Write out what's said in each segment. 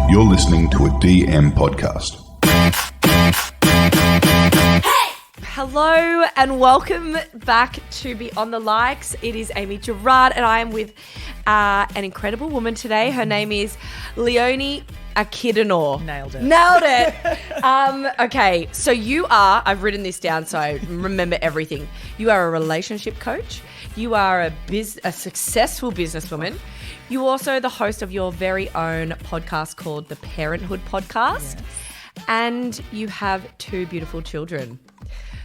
You're listening to a DM podcast. Hello and welcome back to Beyond the Likes. It is Amy Gerard and I am with an incredible woman today. Her name is Leonie Akhidenor. Nailed it. Okay, so you are, I've written this down so I remember everything. You are a relationship coach. You are a successful businesswoman. You're also the host of your very own podcast called the Parenthood Podcast. Yes. And you have two beautiful children.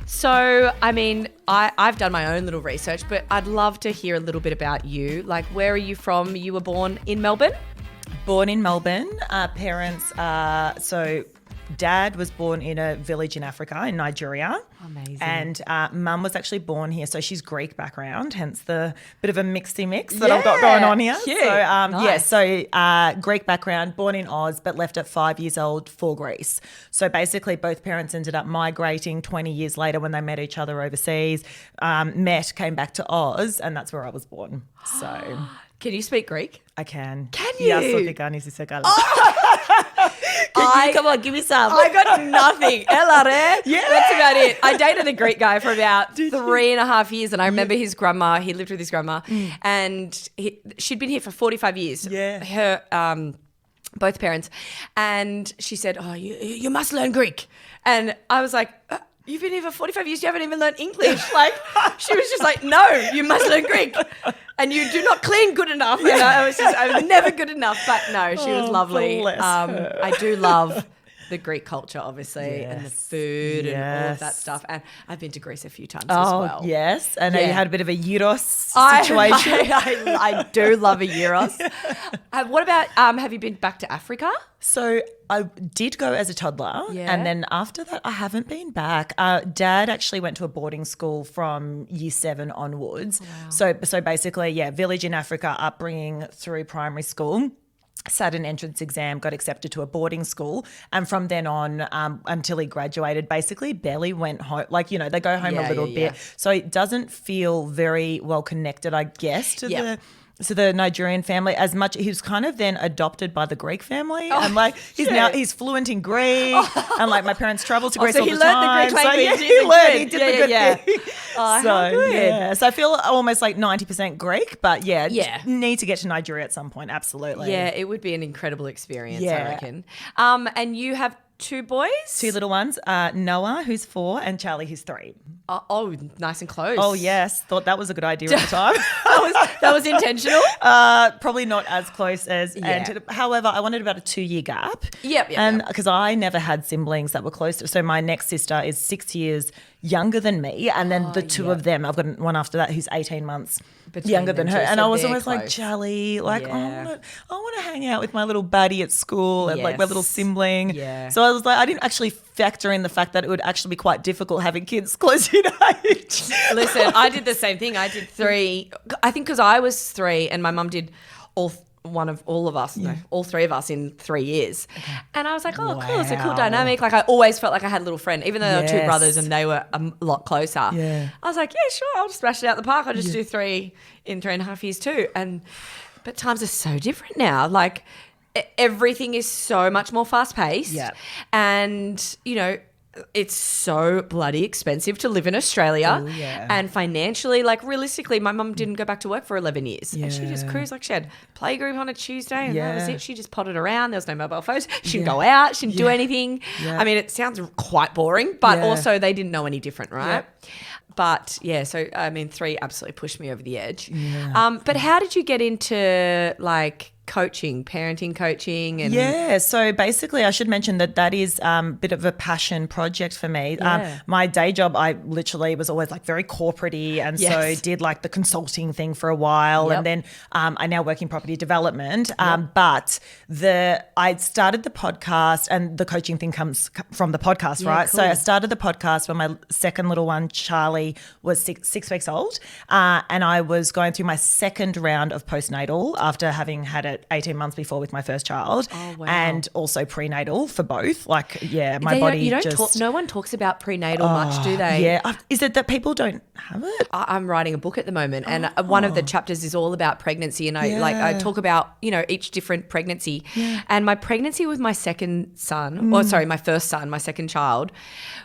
So, I mean, I've done my own little research, but I'd love to hear a little bit about you. Like, where are you from? You were born in Melbourne? Born in Melbourne. Parents, so dad was born in a village in Africa, in Nigeria. Amazing. And mum was actually born here, so she's Greek background, hence the bit of a mixy mix that I've got going on here. Cute. So, Nice. Greek background, born in Oz, but left at 5 years old for Greece. So basically both parents ended up migrating 20 years later when they met each other overseas, came back to Oz, and that's where I was born. So Can you speak Greek? I can. Can you? Yes, come on, give me some. I got nothing. Elare. Yeah. That's about it. I dated a Greek guy for about 3.5 years, and I remember his grandma. He lived with his grandma, and she'd been here for 45 years. Yeah. Her, both parents, and she said, "Oh, you must learn Greek," and I was like. You've been here for 45 years, you haven't even learned English. Like, she was just like, no, you must learn Greek. And you do not clean good enough. And I was never good enough. But no, she was lovely. Bless her. I do love the Greek culture, obviously, Yes. and the food and all of Yes. that stuff. And I've been to Greece a few times as well. Yes. I know you had a bit of a Euros I situation. I do love a Euros. What about, have you been back to Africa? So I did go as a toddler, Yeah. and then after that I haven't been back. Dad actually went to a boarding school from year 7 onwards. Wow. So basically, village in Africa, upbringing through primary school. Sat an entrance exam, got accepted to a boarding school, and from then on until he graduated, basically barely went home. Like, they go home a little bit. So it doesn't feel very well connected, I guess, to the Nigerian family as much. He was kind of then adopted by the Greek family, and like he's fluent in Greek, and like my parents travel to Greece all the time. So he learned the Greek language. So, he learned. He did the good thing. Oh, how good. So I feel almost like 90% Greek, but need to get to Nigeria at some point. Absolutely. Yeah, it would be an incredible experience, I Yeah. reckon. And you have 2 boys? 2 little ones, Noah, who's 4, and Charlie, who's 3. Oh, nice and close. Oh, yes. Thought that was a good idea at the time. that was intentional? Probably not as close as Anton. However, I wanted about a 2-year gap. Yep. And because I never had siblings that were close. So my next sister is 6 years younger than me. And then the two of them, I've got one after that who's 18 months younger than her. And I was always like, Charlie, like, I want to hang out with my little buddy at school and like my little sibling. Yeah. So I was like, I didn't actually factor in the fact that it would actually be quite difficult having kids close in age. Listen, I did the same thing. I did 3, I think because I was 3 and my mum did all 3 of us in 3 years. Okay. And I was like, oh, cool, it's a cool dynamic. Like I always felt like I had a little friend, even though there were 2 brothers and they were a lot closer. Yeah. I was like, yeah, sure, I'll just smash it out the park. I'll just do 3 in 3.5 years too. But times are so different now. Like everything is so much more fast paced. Yeah. And, it's so bloody expensive to live in Australia. Ooh, yeah. And financially, like realistically, my mum didn't go back to work for 11 years. And she just cruised. Like she had playgroup on a Tuesday and that was it. She just potted around. There was no mobile phones. She didn't go out. She didn't do anything. Yeah. I mean, it sounds quite boring, but also they didn't know any different, right? Yeah. But so I mean, 3 absolutely pushed me over the edge. Yeah. But how did you get into like parenting coaching? And so basically I should mention that is a bit of a passion project for me. My day job, I literally was always like very corporate-y, and so did like the consulting thing for a while, and then I now work in property development, but I started the podcast, and the coaching thing comes from the podcast, right? Cool. So I started the podcast when my second little one, Charlie, was 6 weeks old, and I was going through my second round of postnatal after having had a at 18 months before with my first child. Oh, wow. And also prenatal for both. Like, yeah, my body no one talks about prenatal much, do they? Yeah. Is it that people don't have it? I'm writing a book at the moment, and one of the chapters is all about pregnancy, and I talk about, each different pregnancy. And my pregnancy with my second son, my first son, my second child,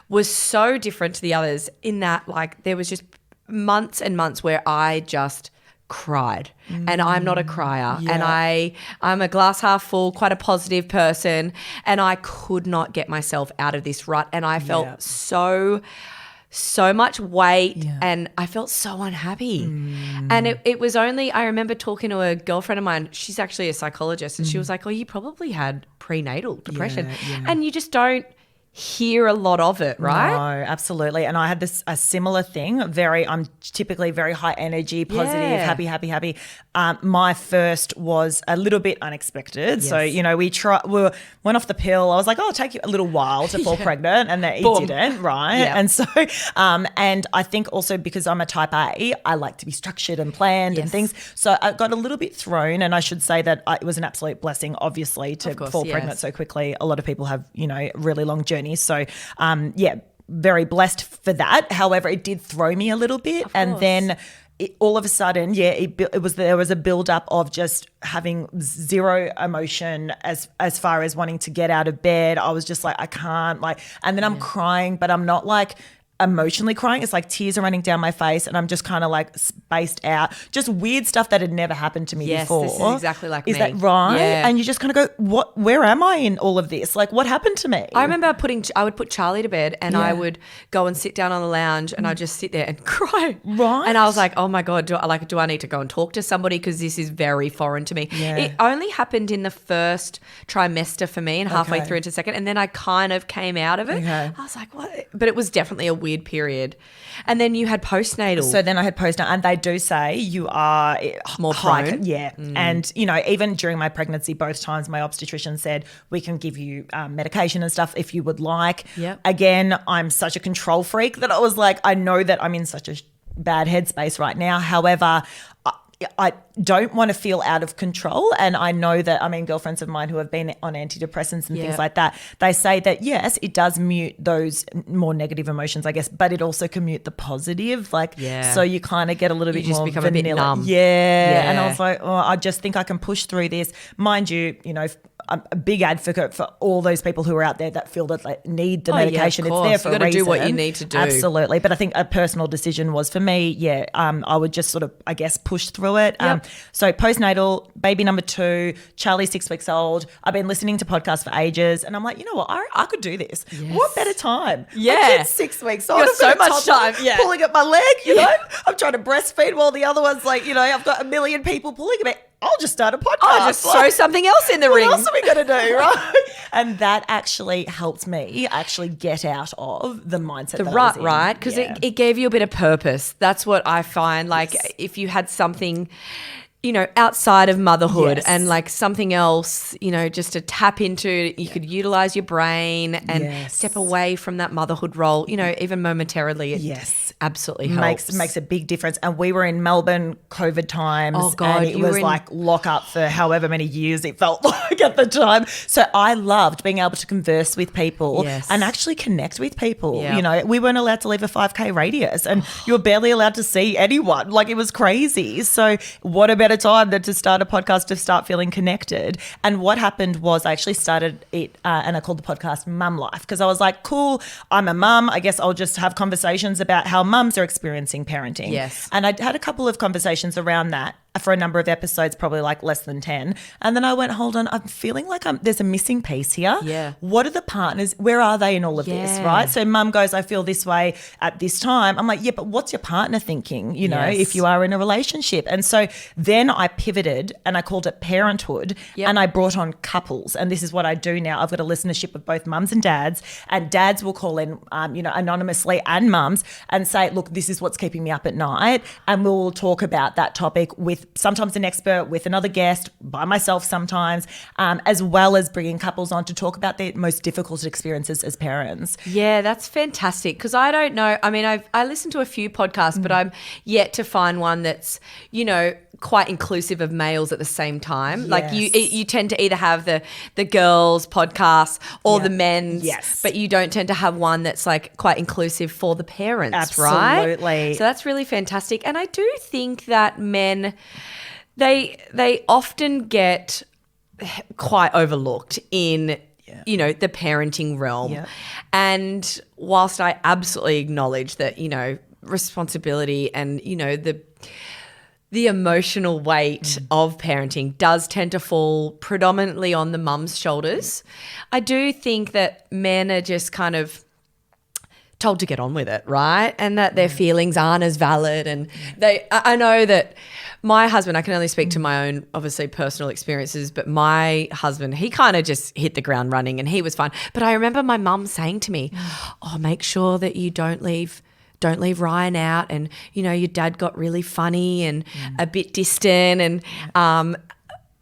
was so different to the others in that, like, there was just months and months where I just cried, and I'm not a crier, and I'm a glass half full, quite a positive person, and I could not get myself out of this rut, and I felt so much weight, and I felt so unhappy. And it was only, I remember talking to a girlfriend of mine, she's actually a psychologist, and she was like, oh, you probably had prenatal depression. And you just don't hear a lot of it, right? No, absolutely. And I had a similar thing. I'm typically very high energy, positive, happy. My first was a little bit unexpected. Yes. So, we went off the pill. I was like, oh, it'll take you a little while to fall pregnant, and it didn't, right? Yeah. And so, and I think also because I'm a type A, I like to be structured and planned and things. So I got a little bit thrown, and I should say that it was an absolute blessing, obviously, to fall pregnant so quickly. A lot of people have, really long journeys. So, very blessed for that. However, it did throw me a little bit. And then all of a sudden, there was a build up of just having zero emotion as far as wanting to get out of bed. I was just like, I can't, and then I'm crying, but I'm not like emotionally crying. It's like tears are running down my face, and I'm just kind of like spaced out. Just weird stuff that had never happened to me before. Yes, this is exactly like me. Is that right? Yeah. And you just kind of go, where am I in all of this? Like, what happened to me? I remember I would put Charlie to bed, and I would go and sit down on the lounge, and I'd just sit there and cry. Right. And I was like, oh my God, do I need to go and talk to somebody, because this is very foreign to me. Yeah. It only happened in the first trimester for me, and halfway through into second, and then I kind of came out of it. Okay. I was like, what? But it was definitely a weird period. And then you had postnatal. So then I had postnatal, and they do say you are more prone. Yeah. And, even during my pregnancy, both times my obstetrician said, we can give you medication and stuff if you would like. Yep. Again, I'm such a control freak that I was like, I know that I'm in such a bad headspace right now. However, I don't want to feel out of control. And I know that, girlfriends of mine who have been on antidepressants and things like that, they say that, yes, it does mute those more negative emotions, I guess, but it also can mute the positive. So you kind of get a little bit more become vanilla. a bit numb. Yeah. And I was like, I just think I can push through this. Mind you, I'm a big advocate for all those people who are out there that feel that they need the medication. It's there for a reason. You've got to do what you need to do. Absolutely. But I think a personal decision was for me, I would just sort of, I guess, push through it. Yep. So postnatal, baby number 2, Charlie's 6 weeks old. I've been listening to podcasts for ages, and I'm like, you know what? I could do this. Yes. What better time? Yeah. My kid's 6 weeks old. You've got so much time. Yeah. Pulling at my leg, you know? I'm trying to breastfeed while the other one's like, I've got a million people pulling at me. I'll just start a podcast. I'll just throw something else in the ring. What else are we going to do, right? And that actually helped me actually get out of the mindset the that rut, I was in. right? Because it gave you a bit of purpose. That's what I find. Like if you had something, outside of motherhood and like something else, just to tap into, you could utilize your brain and step away from that motherhood role, even momentarily. It absolutely helps. Makes a big difference. And we were in Melbourne COVID times. Oh God, and it was like lock up for however many years it felt like at the time. So I loved being able to converse with people and actually connect with people. Yep. We weren't allowed to leave a 5K radius, and you were barely allowed to see anyone. Like, it was crazy. So what a better time than to start a podcast to start feeling connected. And what happened was I actually started it and I called the podcast Mum Life, because I was like, cool, I'm a mum. I guess I'll just have conversations about how mums are experiencing parenting. Yes. And I had a couple of conversations around that for a number of episodes, probably like less than 10. And then I went, hold on, I'm feeling like there's a missing piece here. Yeah. What are the partners? Where are they in all of this, right? So mum goes, I feel this way at this time. I'm like, yeah, but what's your partner thinking, if you are in a relationship? And so then I pivoted and I called it parenthood and I brought on couples. And this is what I do now. I've got a listenership of both mums and dads will call in, anonymously, and mums, and say, look, this is what's keeping me up at night. And we'll talk about that topic with sometimes an expert, with another guest, by myself sometimes, as well as bringing couples on to talk about their most difficult experiences as parents. Yeah, that's fantastic, because I don't know. I mean, I listen to a few podcasts, but I'm yet to find one that's, quite inclusive of males at the same time. Yes. Like you tend to either have the girls podcast or the men's, Yes. but you don't tend to have one that's like quite inclusive for the parents, right? Absolutely. So that's really fantastic. And I do think that men, they often get quite overlooked in the parenting realm. Yeah. And whilst I absolutely acknowledge that, responsibility and, the emotional weight of parenting does tend to fall predominantly on the mum's shoulders, I do think that men are just kind of told to get on with it, right? And that their feelings aren't as valid. And I know that my husband, I can only speak to my own, obviously, personal experiences, but my husband, he kind of just hit the ground running and he was fine. But I remember my mum saying to me, make sure that you don't leave Ryan out. And, your dad got really funny and a bit distant and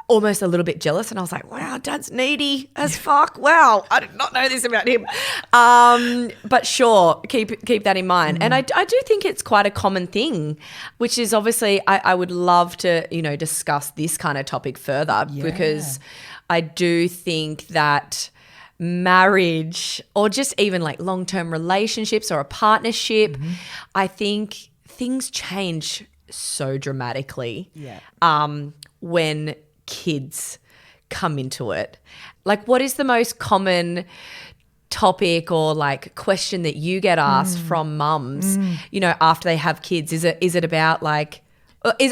almost a little bit jealous. And I was like, wow, Dad's needy as fuck. Wow, I did not know this about him. But sure, keep that in mind. And I do think it's quite a common thing, which is obviously I would love to, discuss this kind of topic further because I do think that marriage or just even like long-term relationships or a partnership, I think things change so dramatically when kids come into it. Like, what is the most common topic or like question that you get asked from mums, after they have kids? Is it about like,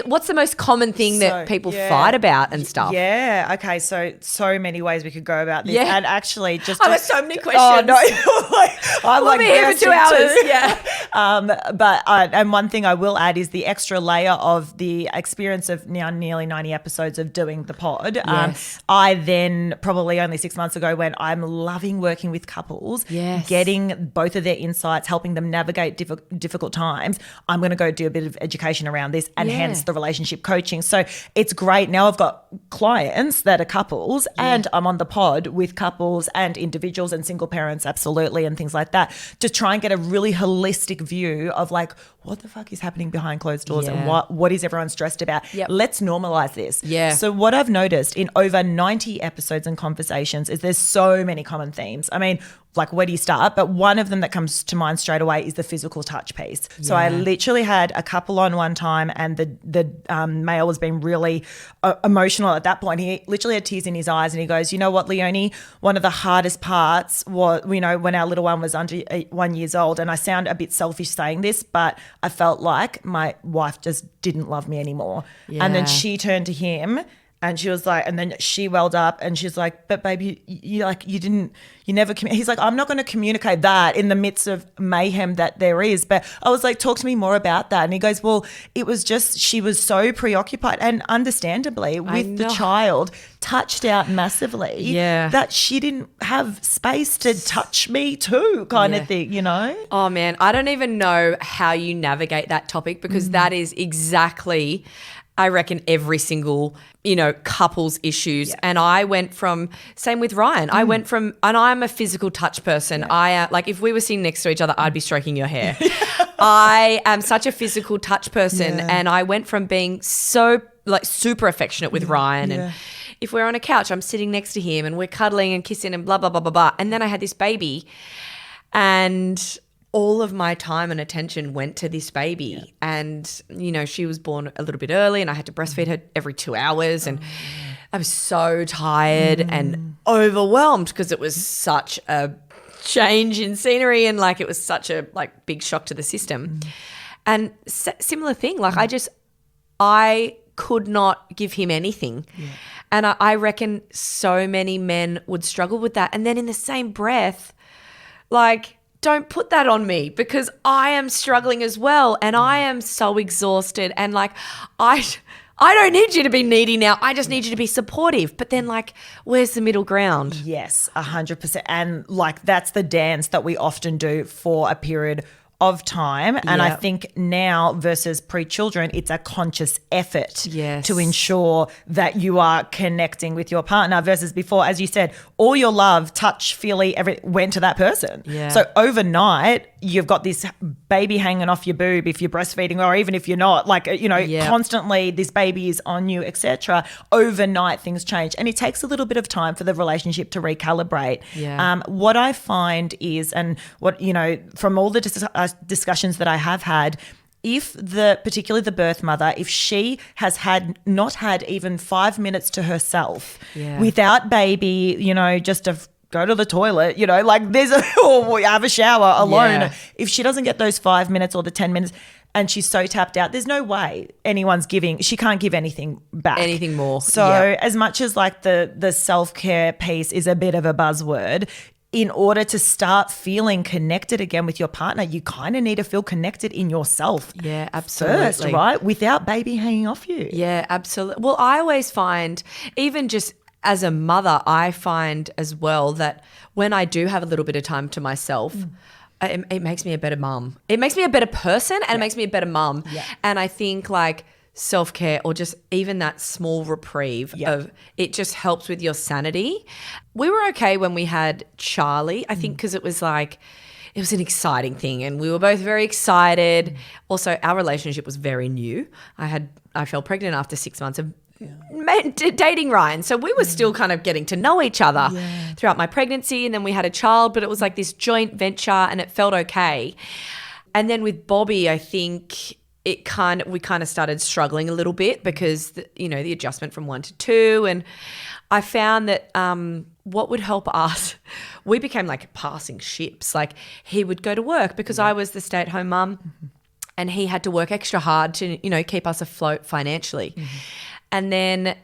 what's the most common thing that people fight about and stuff? Yeah. Okay. So many ways we could go about this. Yeah. And actually just I've got so many questions. Oh, no. I'm We'll like be here for 2 hours. too. Yeah. And one thing I will add is the extra layer of the experience of now nearly 90 episodes of doing the pod. Yes. I then probably only 6 months ago when I'm loving working with couples, getting both of their insights, helping them navigate difficult times. I'm going to go do a bit of education around this and hence the relationship coaching. So it's great. Now I've got clients that are couples and I'm on the pod with couples and individuals and single parents, absolutely, and things like that, to try and get a really holistic view of like, what the fuck is happening behind closed doors and what is everyone stressed about? Let's normalize this. So what I've noticed in over 90 episodes and conversations is there's so many common themes. I mean, like, where do you start? But one of them that comes to mind straight away is the physical touch piece. So I literally had a couple on one time and the male was being really emotional at that point. He literally had tears in his eyes and he goes, you know what, Leonie, one of the hardest parts was, when our little one was under 1 year old, and I sound a bit selfish saying this, but I felt like my wife just didn't love me anymore. And then she turned to him and she was like, and then she welled up and she's like, but baby, he's like, I'm not going to communicate that in the midst of mayhem that there is. But I was like, talk to me more about that. And he goes, well, it was just, she was so preoccupied and understandably with the child touched out massively that she didn't have space to touch me too kind of thing, Oh man, I don't even know how you navigate that topic because that is exactly, I reckon, every single, couples issues. And I went from, same with Ryan, I went from, and I'm a physical touch person. I, like, if we were sitting next to each other, I'd be stroking your hair. I am such a physical touch person. And I went from being so, like, super affectionate with Ryan. And if we're on a couch, I'm sitting next to him and we're cuddling and kissing and blah, blah, blah, blah, blah. And then I had this baby and all of my time and attention went to this baby. And, she was born a little bit early and I had to breastfeed her every 2 hours. And I was so tired and overwhelmed because it was such a change in scenery and like it was such a like big shock to the system. And similar thing, like I could not give him anything. And I reckon so many men would struggle with that. And then in the same breath, like, don't put that on me because I am struggling as well and I am so exhausted and like I don't need you to be needy now. I just need you to be supportive. But then like, where's the middle ground? Yes, 100%. And like that's the dance that we often do for a period of time. And I Yep. think now versus pre-children, it's a conscious effort Yes. to ensure that you are connecting with your partner versus before, as you said, all your love, touch, feely, everything went to that person. Yeah. So overnight, you've got this baby hanging off your boob if you're breastfeeding, or even if you're not, like, Yep. constantly this baby is on you, etc. Overnight, things change. And it takes a little bit of time for the relationship to recalibrate. Yeah. What I find is, and what, from all the discussions that I have had, if particularly the birth mother, if she has not had even 5 minutes to herself Yeah. without baby, just to go to the toilet, like or have a shower alone. Yeah. If she doesn't get those 5 minutes or the 10 minutes and she's so tapped out, there's no way she can't give anything back. Anything more. So Yep. as much as like the self-care piece is a bit of a buzzword, in order to start feeling connected again with your partner, you kind of need to feel connected in yourself. Yeah, absolutely. First, right? Without baby hanging off you. Yeah, absolutely. Well, I always find, even just as a mother, I find as well that when I do have a little bit of time to myself, it makes me a better mum. It makes me a better person, and it makes me a better mum. Yeah. And I think like self-care, or just even that small reprieve of it, just helps with your sanity. We were okay when we had Charlie, I think, because it was an exciting thing and we were both very excited. Also, our relationship was very new. I fell pregnant after 6 months of dating Ryan. So we were still kind of getting to know each other throughout my pregnancy, and then we had a child, but it was like this joint venture and it felt okay. And then with Bobby, I think we kind of started struggling a little bit because the adjustment from 1 to 2, and I found that what would help us, we became like passing ships. Like he would go to work because I was the stay-at-home mum, and he had to work extra hard to keep us afloat financially. And then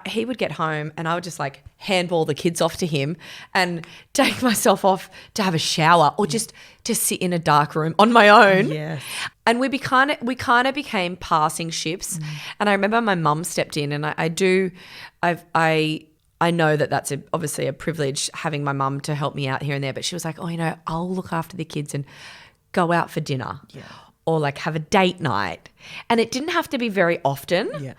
he would get home and I would just like handball the kids off to him and take myself off to have a shower or just to sit in a dark room on my own. Yes. And we kind of became passing ships. And I remember my mum stepped in, and I know that that's obviously a privilege, having my mum to help me out here and there, but she was like, I'll look after the kids and go out for dinner or like have a date night. And it didn't have to be very often. Yeah.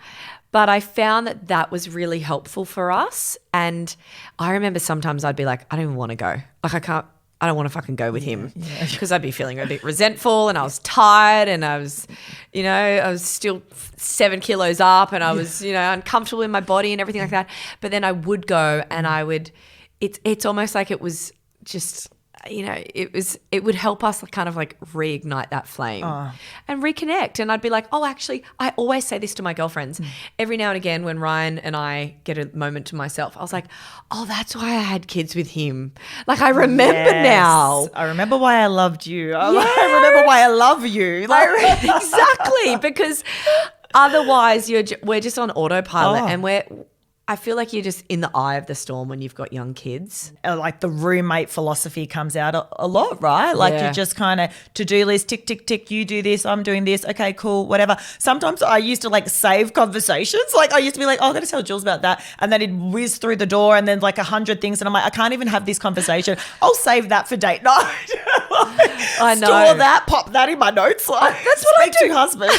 But I found that was really helpful for us. And I remember sometimes I'd be like, I don't even want to go. Like I don't want to fucking go with him, because I'd be feeling a bit resentful, and I was tired, and I was still 7 kilos up, and I was, uncomfortable in my body and everything like that. But then I would go, and it's almost like it was just, it would help us kind of like reignite that flame and reconnect. And I'd be like, actually, I always say this to my girlfriends every now and again when Ryan and I get a moment to myself. I was like, that's why I had kids with him. Like I remember now. I remember why I loved you. I remember why I love you. Exactly, because otherwise we're just on autopilot, and I feel like you're just in the eye of the storm when you've got young kids. Like the roommate philosophy comes out a lot, right? Like you just kind of to-do list, tick, tick, tick, you do this, I'm doing this, okay, cool, whatever. Sometimes I used to like save conversations. Like I used to be like, I got to tell Jules about that. And then it'd whiz through the door and then like 100 things. And I'm like, I can't even have this conversation. I'll save that for date night. I know. Store that, pop that in my notes. Like, that's what I do. to husband.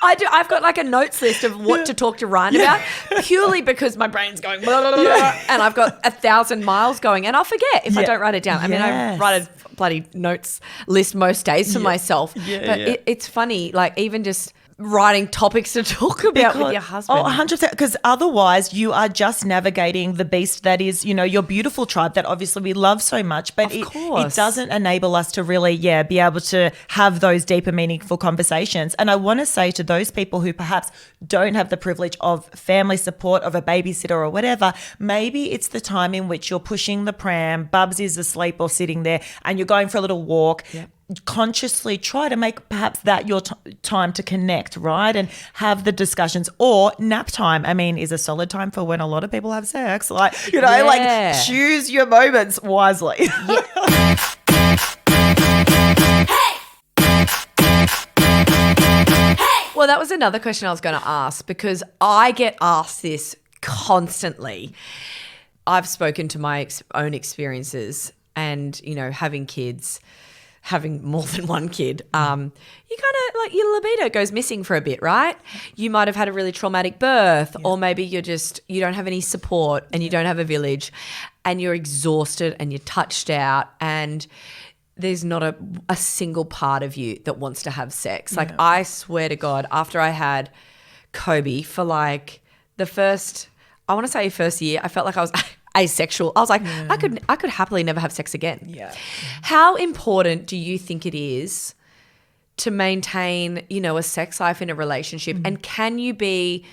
I do. I've got like a notes list of what to talk to Ryan about, purely because my brain's going blah, blah, blah, blah, and I've got 1,000 miles going, and I'll forget if I don't write it down. I mean, I write a bloody notes list most days for myself. But it's funny, like even just writing topics to talk about with your husband. 100%. Because otherwise you are just navigating the beast that is, your beautiful tribe that obviously we love so much, but it doesn't enable us to really, be able to have those deeper, meaningful conversations. And I want to say to those people who perhaps don't have the privilege of family support, of a babysitter or whatever, maybe it's the time in which you're pushing the pram, Bubs is asleep or sitting there, and you're going for a little walk. Yep. Consciously try to make perhaps that your time to connect, right? And have the discussions. Or nap time, I mean, is a solid time for when a lot of people have sex. Like, like choose your moments wisely. Well, that was another question I was going to ask, because I get asked this constantly. I've spoken to my own experiences and, having kids. having more than one kid, you kind of like your libido goes missing for a bit, right? You might have had a really traumatic birth, or maybe you don't have any support and you don't have a village, and you're exhausted and you're touched out, and there's not a single part of you that wants to have sex. Like I swear to God, after I had Kobe for like the first year, I felt like I was asexual. I was like, I could happily never have sex again. Yeah. How important do you think it is to maintain, a sex life in a relationship? And can you be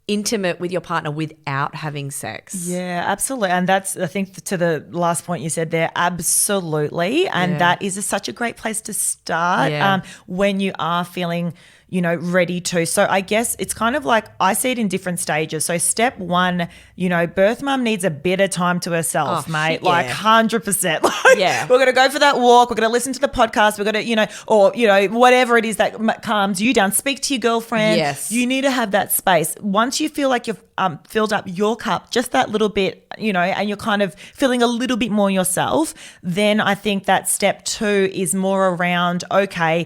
intimate with your partner without having sex? Yeah, absolutely. And that's, I think, to the last point you said there, absolutely. And that is such a great place to start when you are feeling ready to. So I guess it's kind of like, I see it in different stages. So step one, birth mum needs a bit of time to herself, mate. Shit, like 100%. Like, we're going to go for that walk. We're going to listen to the podcast. We're going to, or, whatever it is that calms you down. Speak to your girlfriend. Yes. You need to have that space. Once you feel like you've filled up your cup just that little bit, and you're kind of feeling a little bit more yourself, then I think that step two is more around, okay,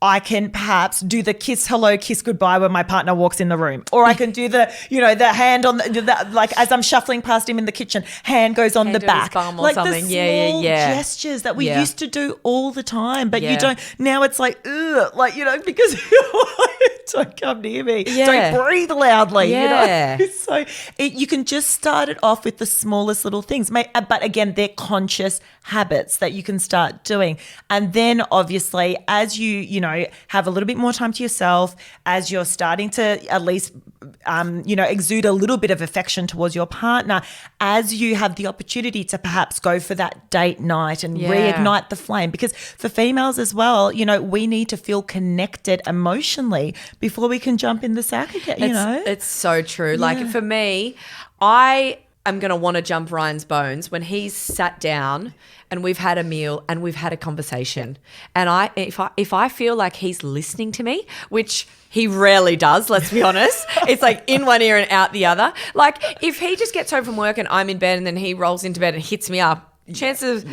I can perhaps do the kiss hello, kiss goodbye when my partner walks in the room. Or I can do the, the hand on the like as I'm shuffling past him in the kitchen, hand goes on the back. Like something. The small gestures that we used to do all the time, but you don't, now it's like, ugh, like, because don't come near me. Don't breathe loudly, So you can just start it off with the smallest little things. But again, they're conscious habits that you can start doing. And then obviously as you have a little bit more time to yourself, as you're starting to at least, exude a little bit of affection towards your partner, as you have the opportunity to perhaps go for that date night and reignite the flame. Because for females as well, we need to feel connected emotionally before we can jump in the sack again, It's so true. Like for me, I am going to want to jump Ryan's bones when he's sat down and we've had a meal and we've had a conversation. And if I feel like he's listening to me, which he rarely does, let's be honest. It's like in one ear and out the other. Like if he just gets home from work and I'm in bed and then he rolls into bed and hits me up, chances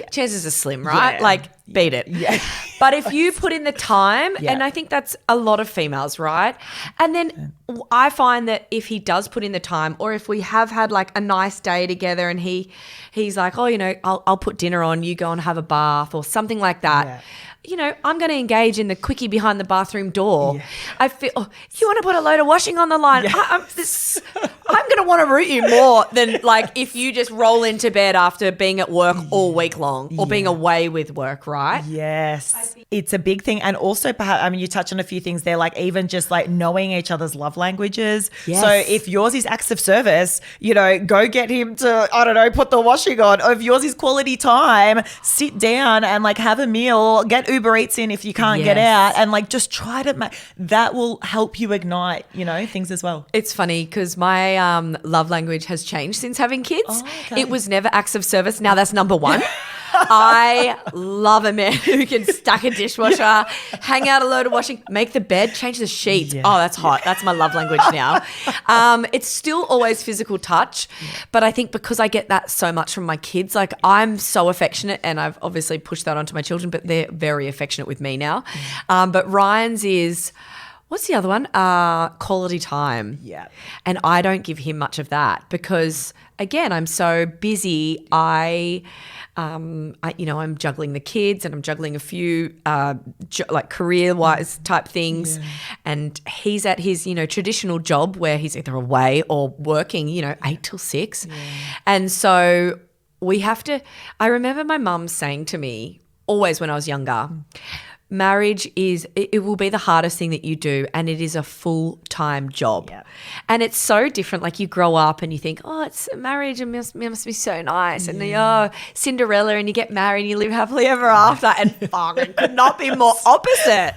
are slim, right? Yeah. Like beat it. Yeah. But if you put in the time, and I think that's a lot of females, right? And then I find that if he does put in the time, or if we have had like a nice day together and he's like, oh, I'll put dinner on, you go and have a bath or something like that. Yeah. I'm going to engage in the quickie behind the bathroom door. Yeah. I feel, you want to put a load of washing on the line? Yeah. I'm going to want to root you more than like if you just roll into bed after being at work all week long or being away with work, right? Yes. It's a big thing. And also perhaps, you touch on a few things there, like even just like knowing each other's love languages. Yes. So if yours is acts of service, go get him to, put the washing on. Or if yours is quality time, sit down and like have a meal, get Uber Eats in if you can't get out, and like just try to that will help you ignite, things as well. It's funny because my love language has changed since having kids. Oh, okay. It was never acts of service. Now that's number one. I love a man who can stack a dishwasher, hang out a load of washing, make the bed, change the sheets. Yeah. Oh, that's hot. That's my love language now. It's still always physical touch, but I think because I get that so much from my kids, like I'm so affectionate, and I've obviously pushed that onto my children, but they're very affectionate with me now. But Ryan's is... What's the other one? Quality time. Yeah. And I don't give him much of that because, again, I'm so busy. I'm juggling the kids and I'm juggling a few like career-wise type things. Yeah. And he's at his, traditional job where he's either away or working, 8 till 6. Yeah. And so we have to – I remember my mum saying to me always when I was younger – marriage it will be the hardest thing that you do, and it is a full-time job. Yep. And it's so different. Like you grow up and you think, oh, it's marriage and must be so nice. And Cinderella, and you get married and you live happily ever after, and it could not be more opposite.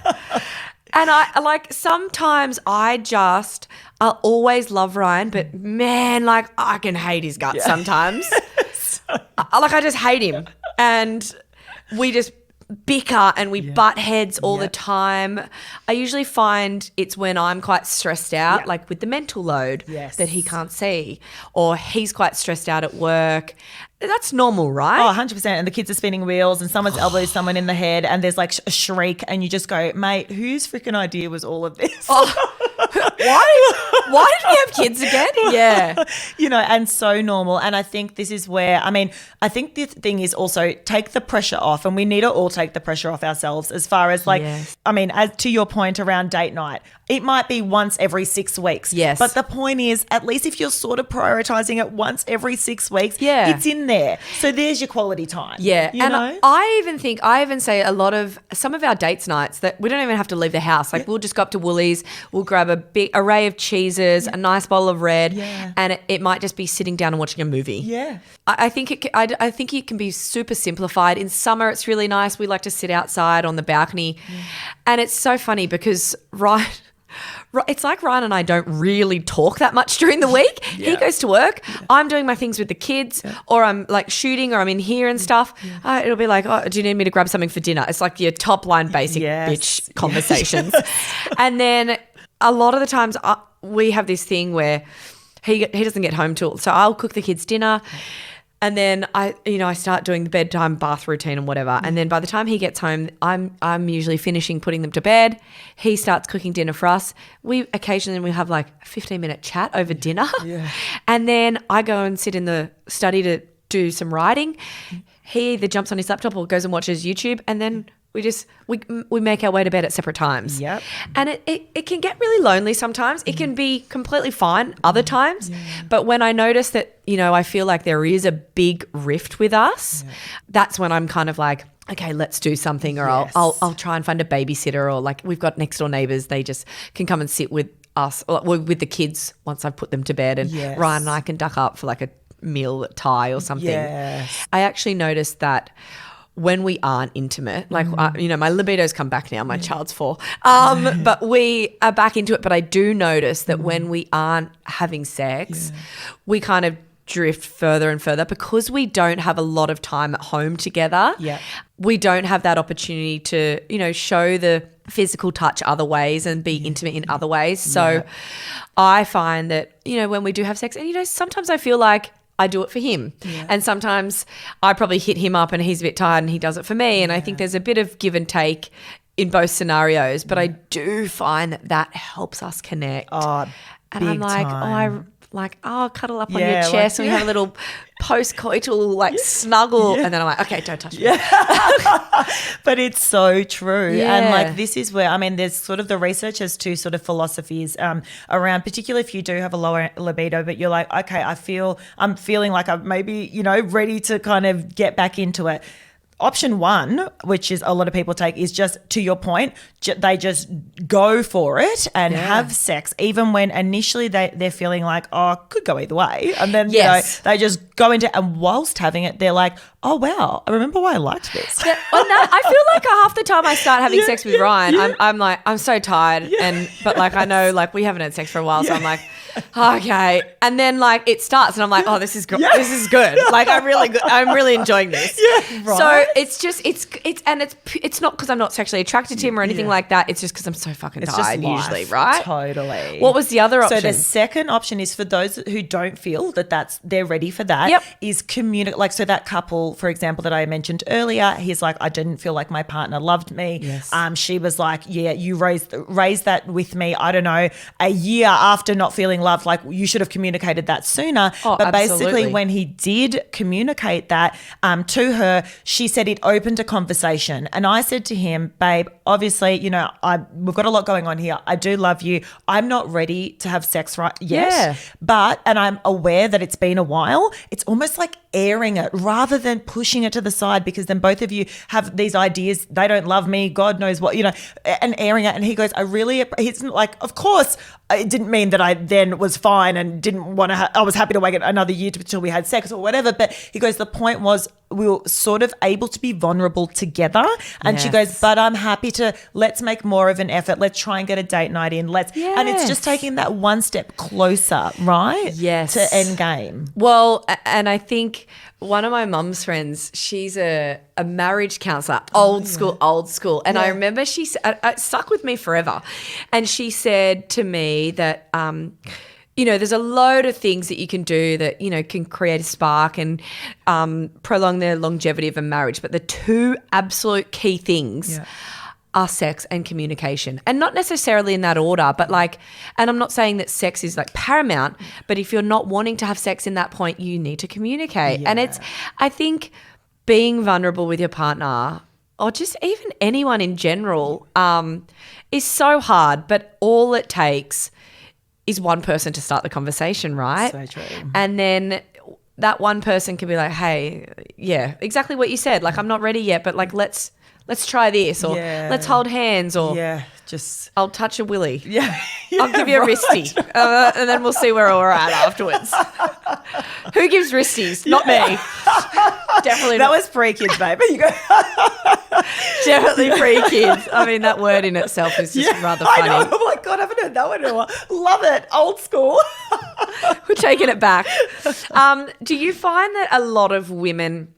And I like sometimes I'll always love Ryan, but man, like I can hate his guts sometimes. I just hate him. And we just bicker and we butt heads all the time. I usually find it's when I'm quite stressed out, like with the mental load that he can't see, or he's quite stressed out at work. That's normal, right? Oh, 100%. And the kids are spinning wheels and someone's elbowed someone in the head and there's like a shriek and you just go, mate, whose freaking idea was all of this? Why did we have kids again? Yeah. You know, and so normal. And I think this is where, I mean, I think the thing is also take the pressure off, and we need to all take the pressure off ourselves as far as like, I mean, as to your point around date night, it might be once every 6 weeks. Yes. But the point is, at least if you're sort of prioritizing it once every 6 weeks, it's in there. So there's your quality time. Yeah. You and know? I even say some of our dates nights that we don't even have to leave the house. Like we'll just go up to Woolies, we'll grab a big array of cheeses, a nice bowl of red, and it might just be sitting down and watching a movie. Yeah. I think it can be super simplified. In summer, it's really nice. We like to sit outside on the balcony, and it's so funny because it's like Ryan and I don't really talk that much during the week. He goes to work. I'm doing my things with the kids, or I'm like shooting, or I'm in here and stuff. It'll be like, oh, do you need me to grab something for dinner? It's like your top line basic bitch conversations. And then a lot of the times we have this thing where he doesn't get home till, so I'll cook the kids dinner. And then I start doing the bedtime bath routine and whatever. And then by the time he gets home, I'm usually finishing putting them to bed. He starts cooking dinner for us. We occasionally have like a 15-minute chat over dinner. Yeah. And then I go and sit in the study to do some writing. He either jumps on his laptop or goes and watches YouTube, and then we make our way to bed at separate times. Yep. And it can get really lonely sometimes. It can be completely fine other times. Yeah. But when I notice that, I feel like there is a big rift with us, that's when I'm kind of like, okay, let's do something, or I'll try and find a babysitter, or like we've got next door neighbours, they just can come and sit with us, or with the kids once I've put them to bed, and Ryan and I can duck up for like a meal at Thai or something. Yes. I actually noticed that when we aren't intimate, like, my libido's come back now, my child's 4, but we are back into it. But I do notice that when we aren't having sex, we kind of drift further and further because we don't have a lot of time at home together. Yeah. We don't have that opportunity to, show the physical touch other ways and be intimate in other ways. So I find that, when we do have sex, and, sometimes I feel like I do it for him. Yeah. And sometimes I probably hit him up and he's a bit tired and he does it for me. And I think there's a bit of give and take in both scenarios, but I do find that helps us connect. Oh, and I'm like, I'll cuddle up on your chest, and we have a little post-coital snuggle, and then I'm like, okay, don't touch me. But it's so true. And this is where, there's sort of the research has two sort of philosophies around, particularly if you do have a lower libido, but you're like, okay, I'm feeling like I'm maybe, ready to kind of get back into it. Option one, which is a lot of people take, is just, to your point, they just go for it and have sex, even when initially they're feeling like, oh, could go either way. And then, they just go into, and whilst having it, they're like, oh, wow, I remember why I liked this. Yeah, I feel like half the time I start having sex with Ryan, I'm like, I'm so tired. But I know, we haven't had sex for a while, so I'm like, okay. And then it starts and I'm like, oh, this is good. This is good. I'm really enjoying this. Yeah, right. So it's just, it's not because I'm not sexually attracted to him or anything like that. It's just because I'm so fucking tired usually, right? Totally. What was the other option? So the second option is for those who don't feel that they're ready for that, is communicate. So that couple, for example, that I mentioned earlier, he's like, I didn't feel like my partner loved me. Yes. She was like, you raised that with me, I don't know, a year after not feeling loved, you should have communicated that sooner. Oh, but absolutely. Basically when he did communicate that to her, she said it opened a conversation. And I said to him, babe, obviously, we've got a lot going on here. I do love you. I'm not ready to have sex right yet, and I'm aware that it's been a while. It's almost like airing it rather than pushing it to the side, because then both of you have these ideas, they don't love me, God knows what, and airing it. And he goes, he's like, of course, it didn't mean that I then was fine and didn't want to, I was happy to wait another year until we had sex or whatever. But he goes, the point was we were sort of able to be vulnerable together. And she goes, but I'm happy to, let's make more of an effort. Let's try and get a date night in. And it's just taking that one step closer, right? Yes. To end game. Well, and I think one of my mum's friends, she's a marriage counsellor, old school. And I remember it stuck with me forever. And she said to me that, there's a load of things that you can do that, can create a spark and prolong the longevity of a marriage. But the two absolute key things are sex and communication, and not necessarily in that order, but and I'm not saying that sex is paramount, but if you're not wanting to have sex in that point, you need to communicate. And I think being vulnerable with your partner or just even anyone in general is so hard, but all it takes is one person to start the conversation, right? So true. And then that one person can be like, hey, yeah, exactly what you said. I'm not ready yet, but let's try this, or let's hold hands, or I'll touch a willy. Yeah. I'll give you a wristy, and then we'll see where we're at afterwards. Who gives wristies? Not me. Definitely that not. was pre-kids, babe. You go. Definitely pre-kids. I mean, that word in itself is just rather funny. I know. Oh my God, I haven't heard that one in a while. Love it. Old school. We're taking it back. Do you find that a lot of women,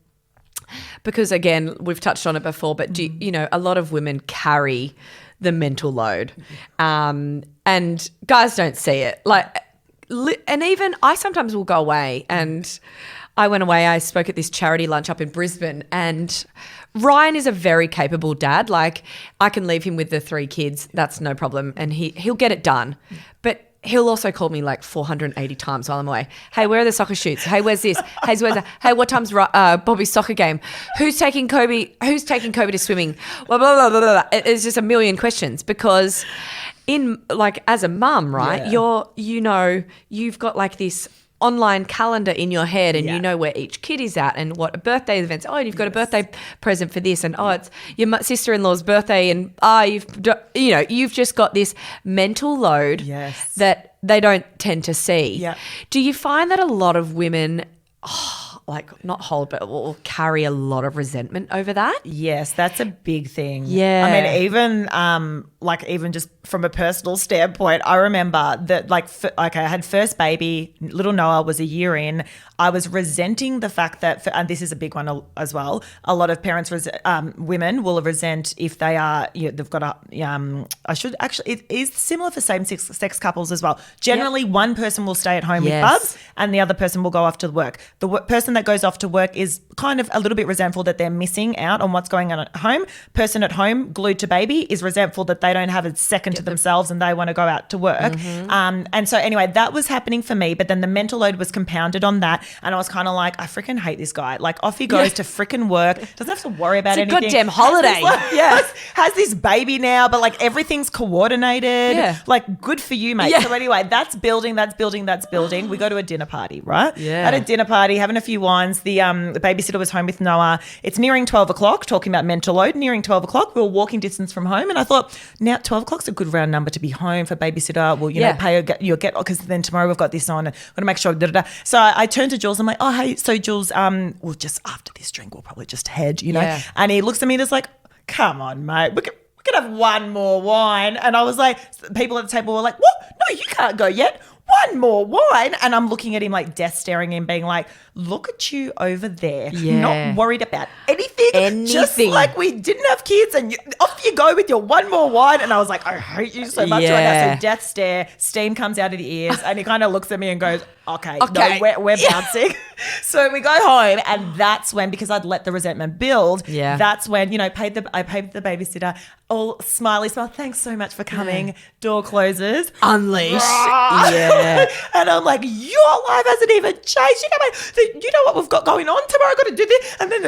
because again, we've touched on it before, but a lot of women carry the mental load, and guys don't see it. And even I sometimes will go away, and I went away. I spoke at this charity lunch up in Brisbane, and Ryan is a very capable dad. I can leave him with the 3 kids. That's no problem, and he'll get it done. But he'll also call me 480 times while I'm away. Hey, where are the soccer shoots? Hey, where's this? Hey, where's that? Hey, what time's Bobby's soccer game? Who's taking Kobe to swimming? Blah, blah, blah, blah, blah. It's just a million questions because as a mum, right, you've got this online calendar in your head, and you know where each kid is at and what a birthday events. Oh, and you've got a birthday present for this, and it's your sister-in-law's birthday, and you've just got this mental load that they don't tend to see. Yeah. Do you find that a lot of women not hold, but will carry a lot of resentment over that? Yes, that's a big thing. Yeah. I mean, even just from a personal standpoint, I remember that I had first baby, little Noah was a year in. I was resenting the fact that, and this is a big one as well, a lot of parents, women will resent if they are, they've got it is similar for same-sex couples as well. Generally, one person will stay at home with Bubs and the other person will go off to work. The person that goes off to work is kind of a little bit resentful that they're missing out on what's going on at home. Person at home, glued to baby, is resentful that they don't have a second to themselves and they want to go out to work. Mm-hmm. And so anyway, that was happening for me, but then the mental load was compounded on that. And I was kind of I freaking hate this guy. Off he goes to freaking work. Doesn't have to worry about anything. It's a goddamn holiday. Has this baby now, but everything's coordinated. Yeah. Good for you, mate. Yeah. So anyway, that's building. We go to a dinner party, right? Yeah. At a dinner party, having a few wines. The babysitter was home with Noah. It's nearing 12 o'clock, talking about mental load, nearing 12 o'clock. We were walking distance from home. And I thought, now 12 o'clock's a good round number to be home for babysitter. Well, pay your get, because then tomorrow we've got this on. I'm going to make sure. So I turned to Jules. I'm like, oh, hey, so Jules, well, just after this drink, we'll probably just head, Yeah. And he looks at me and is like, come on, mate, we could have one more wine. And I was like, people at the table were like, what? No, you can't go yet. One more wine. And I'm looking at him death staring him, being like, look at you over there. Yeah. Not worried about anything. Just like we didn't have kids and off you go with your one more wine. And I was like, I hate you so much right now. So death stare, steam comes out of the ears, and he kind of looks at me and goes, okay. No, we're bouncing. So we go home, and that's when, because I'd let the resentment build, that's when, I paid the babysitter, all smiley smile, thanks so much for coming, door closes. Unleash. Yeah. And I'm like, your life hasn't even changed. You know what we've got going on tomorrow? I've got to do this. And then,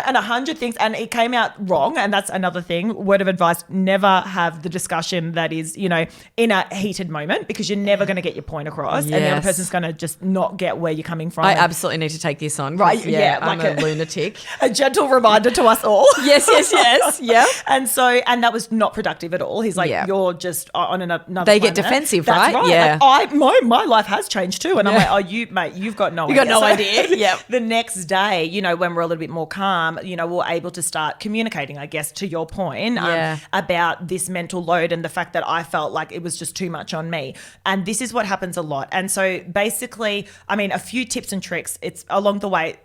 and 100 things. And it came out wrong. And that's another thing. Word of advice, never have the discussion that is, in a heated moment, because you're never going to get your point across. Yes. And the other person's going to just not get where you're coming from. I absolutely need to take this on. Right. Yeah. I'm a lunatic. A gentle reminder to us all. Yes. Yeah. And that was not productive at all. He's like, you're just on another They planet. get defensive, that's right? Yeah. My life has changed too. And I'm like, you've got no idea. You got no idea. Yeah. The next day, when we're a little bit more calm, we're able to start communicating, I guess, to your point, about this mental load and the fact that I felt like it was just too much on me. And this is what happens a lot. And so basically, a few tips and tricks. It's along the way.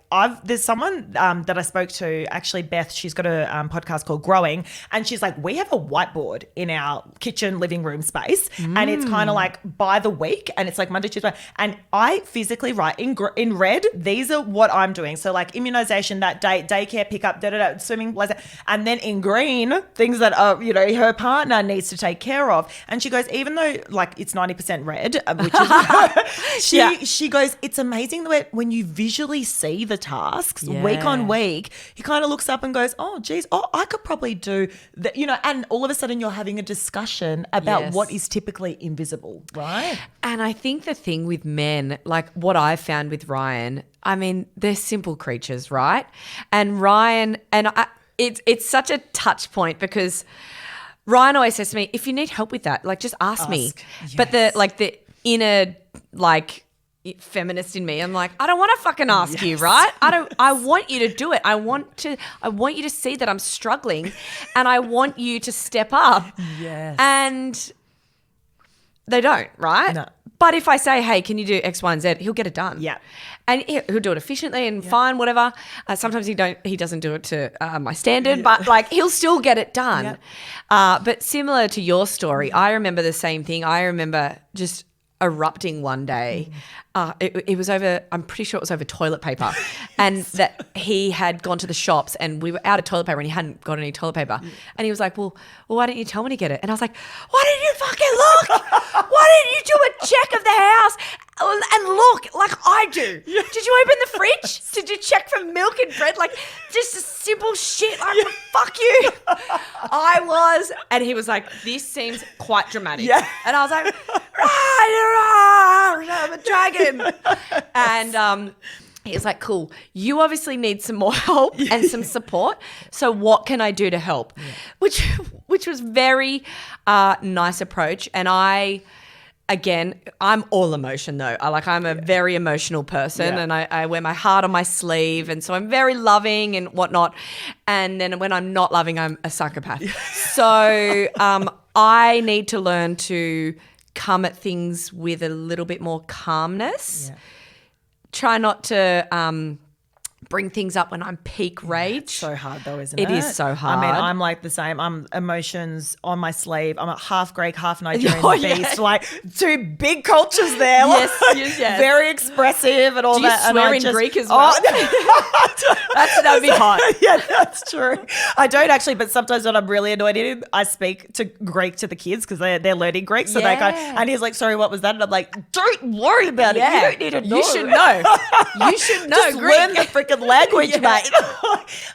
there's someone that I spoke to, actually Beth, she's got a podcast called Growing, and she's like, we have a whiteboard in our kitchen living room space and it's kind of like by the week, and it's like Monday, Tuesday, and I physically write in red, these are what I'm doing. So like immunization that day, daycare pickup, swimming, blah, blah. And then in green, things that are, you know, her partner needs to take care of. And she goes, even though like it's 90% red, which is she goes, it's amazing the way when you visually see the tasks week on week, he kind of looks up and goes, oh geez, I could probably do that, you know, and all of a sudden you're having a discussion about what is typically invisible, right? And I think the thing with men, like what I found with Ryan, I mean, they're simple creatures, right? And Ryan, it's such a touch point because Ryan always says to me, if you need help with that, like just ask me. Yes. But the inner like feminist in me, I'm like, I don't want to fucking ask you, right? I want you to do it. I want you to see that I'm struggling and I want you to step up. Yes. And they don't, right? No. But if I say, hey, can you do X, Y, and Z, he'll get it done. Yeah. And he'll do it efficiently and fine, whatever. Sometimes he doesn't do it to my standard, but like he'll still get it done. Yeah. But similar to your story, I remember the same thing. I remember just erupting one day. It was over, I'm pretty sure it was over toilet paper. And that he had gone to the shops and we were out of toilet paper and he hadn't got any toilet paper. And he was like, well, why didn't you tell me to get it? And I was like, why didn't you fucking look? Why didn't you do a check of the house and look like I do? Yeah. Did you open the fridge? Did you check for milk and bread? Like just a simple shit. Like, fuck you. I was, and he was like, this seems quite dramatic. Yeah. And I was like, I'm a dragon. And he was like, cool, you obviously need some more help and some support. So what can I do to help? Yeah. Which was very nice approach. And I'm all emotion though. I'm a very emotional person and I wear my heart on my sleeve. And so I'm very loving and whatnot. And then when I'm not loving, I'm a psychopath. So I need to learn to come at things with a little bit more calmness. Yeah. Try not to bring things up when I'm peak rage. It's so hard though, isn't it? It is so hard. I mean, I'm like the same. I'm emotions on my sleeve. I'm a half Greek, half Nigerian beast. Like two big cultures there. Yes. Very expressive and all that. Do you swear in Greek as well? That'd be hot. Yeah, that's true. I don't actually, but sometimes when I'm really annoyed at him, I speak to Greek to the kids because they're learning Greek. So they go, and he's like, sorry, what was that? And I'm like, don't worry about it. You don't need to know. You should know. You should know Just Greek. learn the freaking language, mate.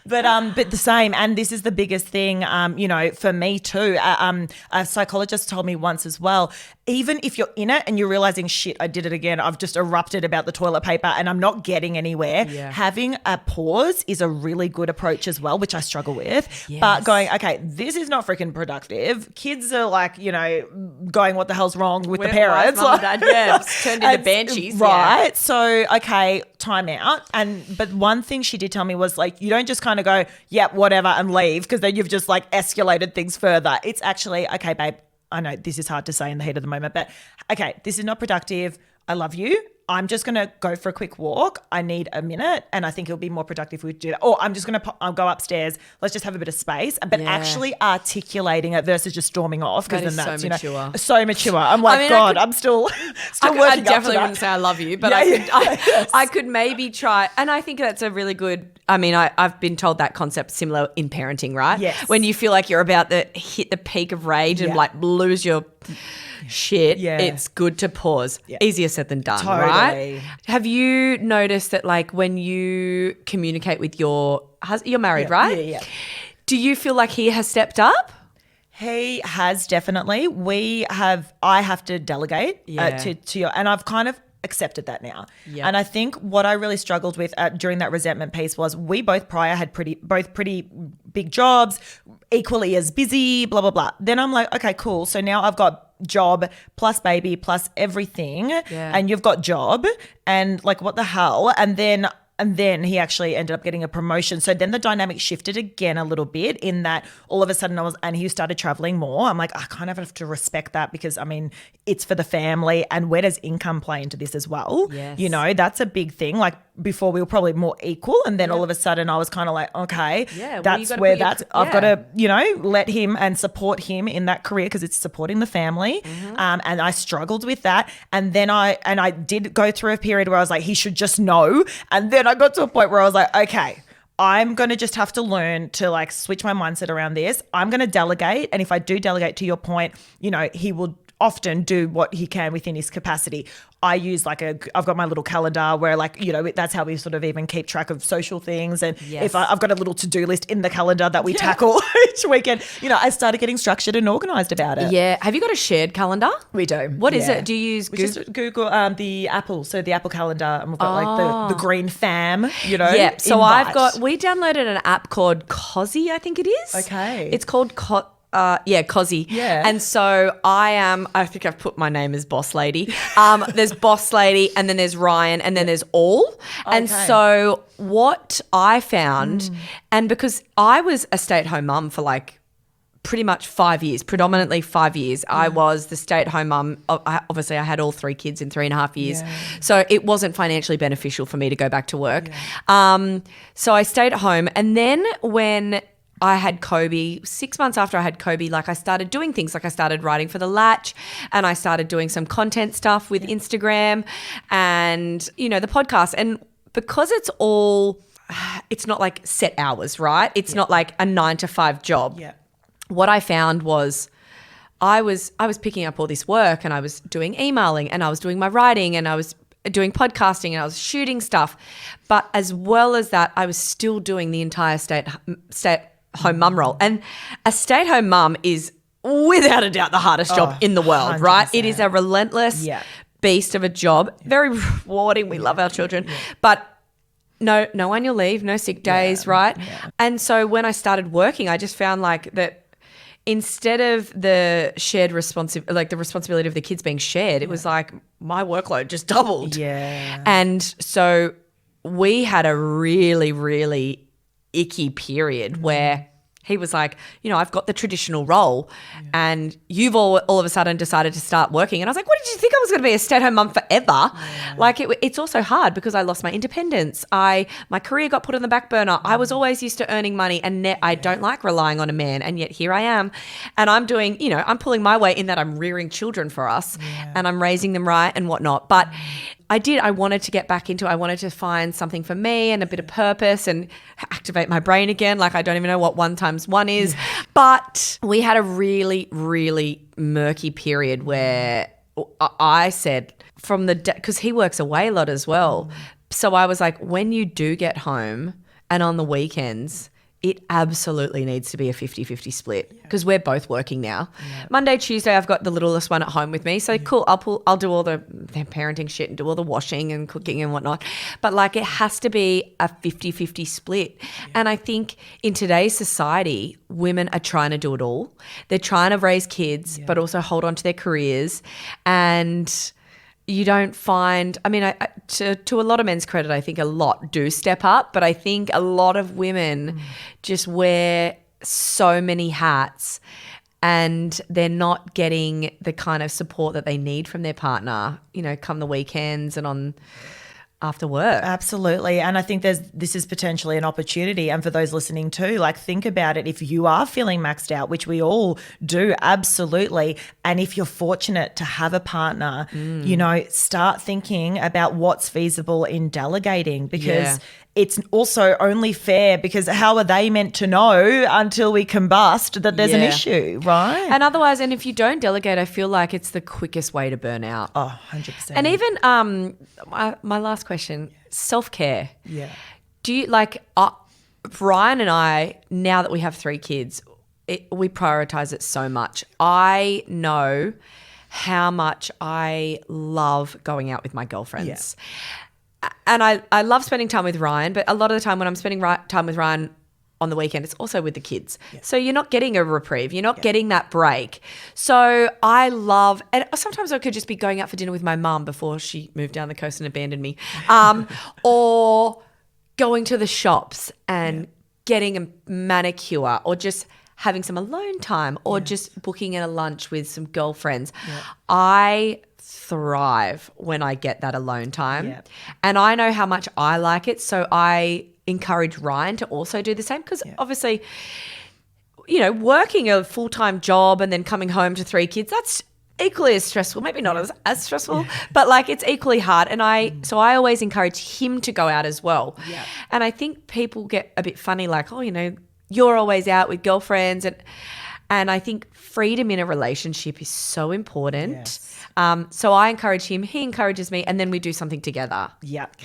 But the same, and this is the biggest thing, for me too. A psychologist told me once as well, even if you're in it and you're realizing, shit, I did it again, I've just erupted about the toilet paper and I'm not getting anywhere, having a pause is a really good approach as well, which I struggle with. Yes. But going, okay, this is not freaking productive. Kids are like, going, what the hell's wrong with the parents? Mum and dad, it's turned into banshees. Right. Yeah. So, okay, time out. But one thing she did tell me was like, you don't just kind of go, yep, whatever, and leave, because then you've just like escalated things further. It's actually, okay, babe, I know this is hard to say in the heat of the moment, but okay, this is not productive. I love you. I'm just going to go for a quick walk. I need a minute and I think it'll be more productive if we do that. Or I'm just going to I'll go upstairs. Let's just have a bit of space. But actually articulating it versus just storming off, because then that's so mature. So mature. I'm like, I'm still working I definitely wouldn't say I love you, but I could maybe try. And I think that's a really good, I've been told that concept similar in parenting, right? Yes. When you feel like you're about to hit the peak of rage and like lose your shit, it's good to pause. Easier said than done, right? Have you noticed that like when you communicate with your husband, you're married, right? Yeah. Do you feel like he has stepped up? He has, definitely. I have to delegate to your, and I've kind of accepted that now. Yep. And I think what I really struggled with during that resentment piece was we both prior had pretty big jobs, equally as busy, blah, blah, blah. Then I'm like, okay, cool. So now I've got job plus baby plus everything and you've got job and like what the hell? And then he actually ended up getting a promotion. So then the dynamic shifted again a little bit in that all of a sudden he started traveling more. I'm like, I kind of have to respect that because, it's for the family. And where does income play into this as well? Yes. That's a big thing. Like before we were probably more equal, and then all of a sudden I was kind of like, okay, Yeah, well, that's you gotta where put your- that's I've got to, let him and support him in that career because it's supporting the family. And I struggled with that, and then I did go through a period where I was like, he should just know, and then I got to a point where I was like, okay, I'm going to just have to learn to like switch my mindset around this. I'm going to delegate. And if I do delegate, to your point, he will often do what he can within his capacity. I use I've got my little calendar where that's how we sort of even keep track of social things. And if I've got a little to-do list in the calendar that we tackle each weekend, I started getting structured and organized about it. Yeah. Have you got a shared calendar? We do. What is it? Do you use We just Google the Apple. So the Apple calendar, and we've got the green fam, Yeah. So invite. we downloaded an app called Cozy, I think it is. Okay. It's called Cozy. Yeah. And so I think I've put my name as Boss Lady. There's Boss Lady, and then there's Ryan, and then there's All. And Okay. so what I found, and because I was a stay-at-home mum for pretty much 5 years, predominantly 5 years. I was the stay-at-home mum. Obviously, I had all 3 kids in 3.5 years. Yeah. So it wasn't financially beneficial for me to go back to work. So I stayed at home. And then when I had Kobe, 6 months after I had Kobe, I started doing things. I started writing for The Latch, and I started doing some content stuff with Instagram and, the podcast. And because it's not like set hours, right? It's not like a 9 to 5 job. Yeah. What I found was I was picking up all this work, and I was doing emailing, and I was doing my writing, and I was doing podcasting, and I was shooting stuff. But as well as that, I was still doing the entire stay-at-home mum role. And a stay-at-home mum is without a doubt the hardest job in the world, 100%. right? It is a relentless beast of a job. Very rewarding. We love our children. But no annual leave, no sick days, right? Yeah. And so when I started working, I just found that instead of the shared the responsibility of the kids being shared, it was my workload just doubled. Yeah. And so we had a really, really icky period where he was like, I've got the traditional role and you've all of a sudden decided to start working. And I was like, what did you think I was going to be a stay-at-home mum forever? Yeah. It's also hard because I lost my independence. My career got put on the back burner. I was always used to earning money, and I don't like relying on a man. And yet here I am, and I'm doing, I'm pulling my weight in that I'm rearing children for us and I'm raising them right and whatnot. But I wanted to get back into it. I wanted to find something for me and a bit of purpose and activate my brain again. I don't even know what 1 times 1 is. But we had a really, really murky period where I said because he works away a lot as well. So I was like, when you do get home and on the weekends, it absolutely needs to be a 50-50 split because we're both working now. Yeah. Monday, Tuesday, I've got the littlest one at home with me. So cool, I'll do all the parenting shit and do all the washing and cooking and whatnot. But it has to be a 50-50 split. Yeah. And I think in today's society, women are trying to do it all. They're trying to raise kids, but also hold on to their careers. And you don't find, to a lot of men's credit, I think a lot do step up, but I think a lot of women just wear so many hats and they're not getting the kind of support that they need from their partner, come the weekends and on after work. Absolutely. And I think this is potentially an opportunity. And for those listening too, think about it. If you are feeling maxed out, which we all do, absolutely. And if you're fortunate to have a partner, start thinking about what's feasible in delegating, because it's also only fair, because how are they meant to know until we combust that there's an issue, right? And otherwise, and if you don't delegate, I feel like it's the quickest way to burn out. Oh, 100%. And even my last question, self-care. Yeah. Do you Ryan and I, now that we have 3 kids, we prioritize it so much. I know how much I love going out with my girlfriends. Yeah. And I love spending time with Ryan, but a lot of the time when I'm spending time with Ryan on the weekend, it's also with the kids. Yeah. So you're not getting a reprieve. You're not getting that break. So I love, and sometimes I could just be going out for dinner with my mum before she moved down the coast and abandoned me, or going to the shops and getting a manicure, or just having some alone time, or just booking in a lunch with some girlfriends. Yeah. I thrive when I get that alone time. Yep. And I know how much I like it. So I encourage Ryan to also do the same because obviously, you know, working a full-time job and then coming home to 3 kids, that's equally as stressful, maybe not as stressful, but like it's equally hard. And so I always encourage him to go out as well. Yeah. And I think people get a bit funny like, oh, you know, you're always out with girlfriends. And I think freedom in a relationship is so important. Yes. So I encourage him, he encourages me, and then we do something together. Yep.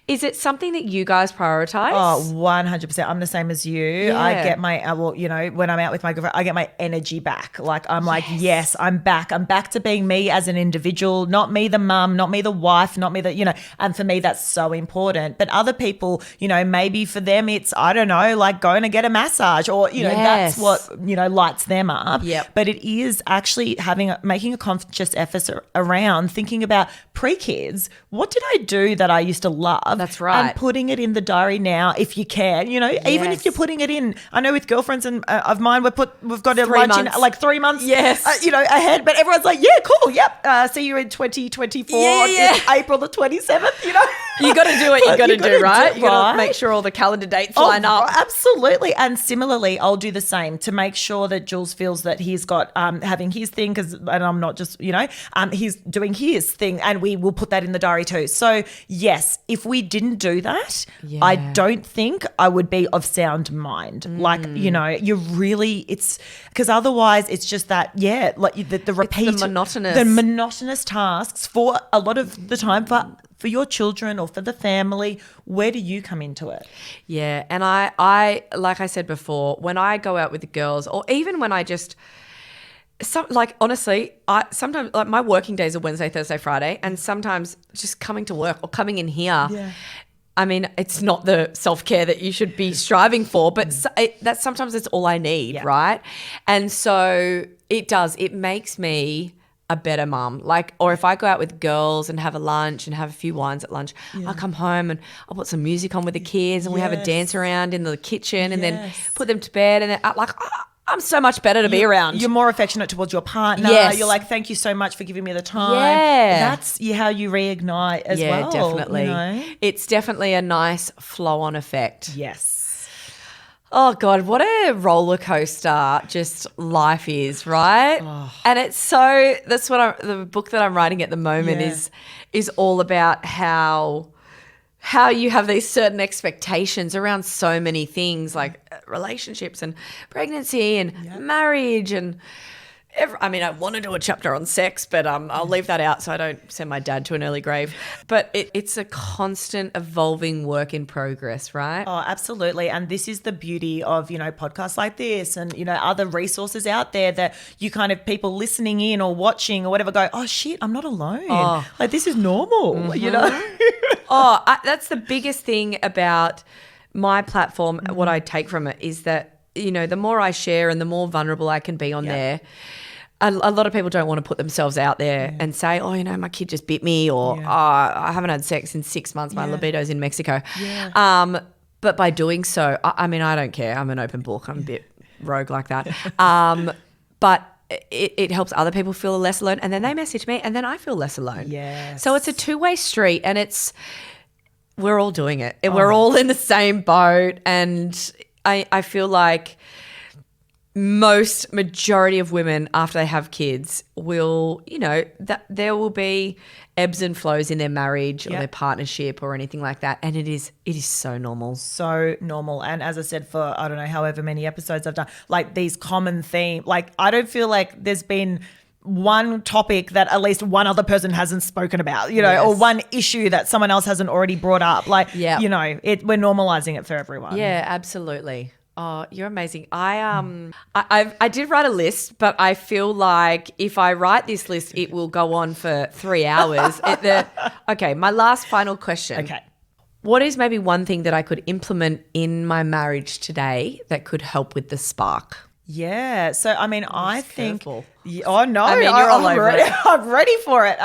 Is it something that you guys prioritize? Oh, 100%. I'm the same as you. Yeah. I get my, well, you know, when I'm out with my girlfriend, I get my energy back. Like, I'm like, yes, I'm back. I'm back to being me as an individual, not me the mum, not me the wife, not me the, you know, and for me, that's so important. But other people, you know, maybe for them, it's, I don't know, like going to get a massage or, you know, that's what, you know, lights them up. Yep. But it is actually making a conscious effort around thinking about pre-kids. What did I do that I used to love? That's right. And putting it in the diary now, if you can, you know, even if you're putting it in. I know with girlfriends and of mine, we've got a lunch in like 3 months, you know, ahead. But everyone's like, yeah, cool, yep. See you in 2024, April the 27th. You know, you got to do what you got to do, right? You got to make sure all the calendar dates line up. Absolutely. And similarly, I'll do the same to make sure that Jules feels that he's got having his thing and I'm not just, you know, he's doing his thing, and we will put that in the diary too. So yes, if we didn't do that, I don't think I would be of sound mind. Like, you know, you really, it's because otherwise it's just that, like the repeat, the monotonous tasks for a lot of the time for your children or for the family. Where do you come into it? Yeah. And I like I said before, when I go out with the girls, or even when I just, honestly, I sometimes, like, my working days are Wednesday, Thursday, Friday, and sometimes just coming to work or coming in here, I mean, it's not the self-care that you should be striving for, but that sometimes it's all I need, right? And so it makes me a better mum. Like, or if I go out with girls and have a lunch and have a few wines at lunch, I'll come home and I'll put some music on with the kids and we have a dance around in the kitchen and then put them to bed, and then I'm so much better to be around. You're more affectionate towards your partner. Yes. You're like, thank you so much for giving me the time. Yeah. That's how you reignite as well. Yeah, definitely. You know? It's definitely a nice flow-on effect. Yes. Oh, God, what a roller coaster just life is, right? Oh. And it's so – that's what the book that I'm writing at the moment is all about how you have these certain expectations around so many things, like relationships and pregnancy and marriage and I want to do a chapter on sex, but I'll leave that out so I don't send my dad to an early grave. But it's a constant evolving work in progress, right? Oh, absolutely. And this is the beauty of, you know, podcasts like this and, you know, other resources out there that you kind of people listening in or watching or whatever go, oh, shit, I'm not alone. Oh. Like, this is normal, you know? That's the biggest thing about my platform. What I take from it is that, you know, the more I share and the more vulnerable I can be on there, a lot of people don't want to put themselves out there and say, oh, you know, my kid just bit me, or I haven't had sex in 6 months. My libido's in Mexico. Yeah. But by doing so, I mean, I don't care. I'm an open book. I'm a bit rogue like that. But it helps other people feel less alone, and then they message me and then I feel less alone. Yes. So it's a two-way street, and we're all doing it. We're all in the same boat, and I feel like majority of women after they have kids will, you know, that there will be ebbs and flows in their marriage or their partnership or anything like that, and it is so normal. So normal. And as I said, for I don't know however many episodes I've done, like these common themes, like I don't feel like there's been one topic that at least one other person hasn't spoken about, you know, or one issue that someone else hasn't already brought up. Like, you know, we're normalizing it for everyone. Yeah, absolutely. Oh, you're amazing. I did write a list, but I feel like if I write this list, it will go on for 3 hours. Okay, my last final question. Okay. What is maybe one thing that I could implement in my marriage today that could help with the spark? Yeah. So, I mean, I think careful. Oh, no. I mean, you're all over it. I'm ready for it.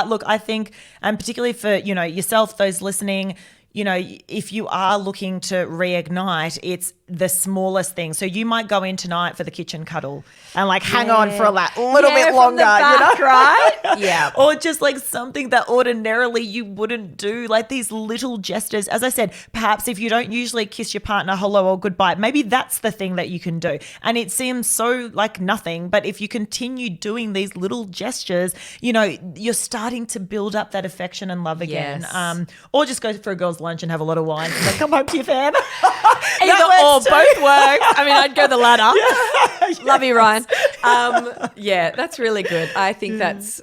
Look, I think, and particularly for, you know, yourself, those listening, you know, if you are looking to reignite, it's the smallest thing. So you might go in tonight for the kitchen cuddle and like hang on for like a little bit longer, from the back, right? Yeah. Or just like something that ordinarily you wouldn't do, like these little gestures. As I said, perhaps if you don't usually kiss your partner hello or goodbye, maybe that's the thing that you can do. And it seems so like nothing, but if you continue doing these little gestures, you know, you're starting to build up that affection and love again. Yes. Or just go for a girl's lunch and have a lot of wine and then come home to your fam. Either or, both work. I mean, I'd go the latter. Yes. Love you, Ryan. Yeah, that's really good. I think that's.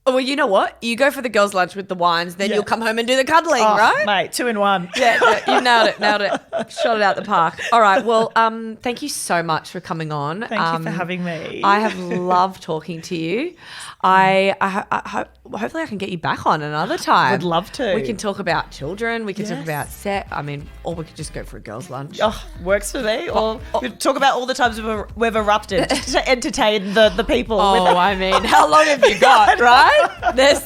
Well, you know what? You go for the girls' lunch with the wines, then you'll come home and do the cuddling, right? Mate, 2 in 1. Yeah, you nailed it. Shot it out the park. All right. Well, thank you so much for coming on. Thank you for having me. I have loved talking to you. Hopefully I can get you back on another time. Would love to. We can talk about children. We can talk about sex. I mean, or we could just go for a girls' lunch. Oh, works for me. Or we talk about all the times we've erupted to entertain the people. Oh, I mean, how long have you got, right? There's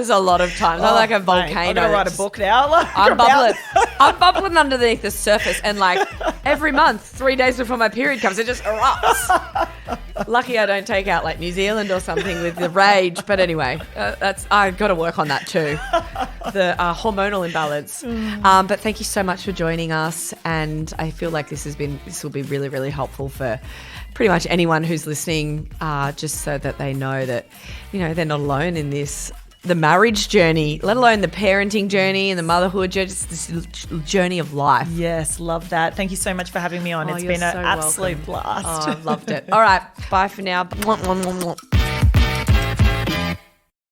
a lot of times. I'm like a volcano. Mate, I'm going to write a book now. I'm bubbling underneath the surface, and like every month, 3 days before my period comes, it just erupts. Lucky I don't take out like New Zealand or something with the rage. But anyway, I've got to work on that too, the hormonal imbalance. But thank you so much for joining us, and I feel like this will be really, really helpful for pretty much anyone who's listening, just so that they know that, you know, they're not alone in this. The marriage journey, let alone the parenting journey and the motherhood journey, just this journey of life. Yes, love that. Thank you so much for having me on. It's been an absolute blast. Oh, I've loved it. All right, bye for now.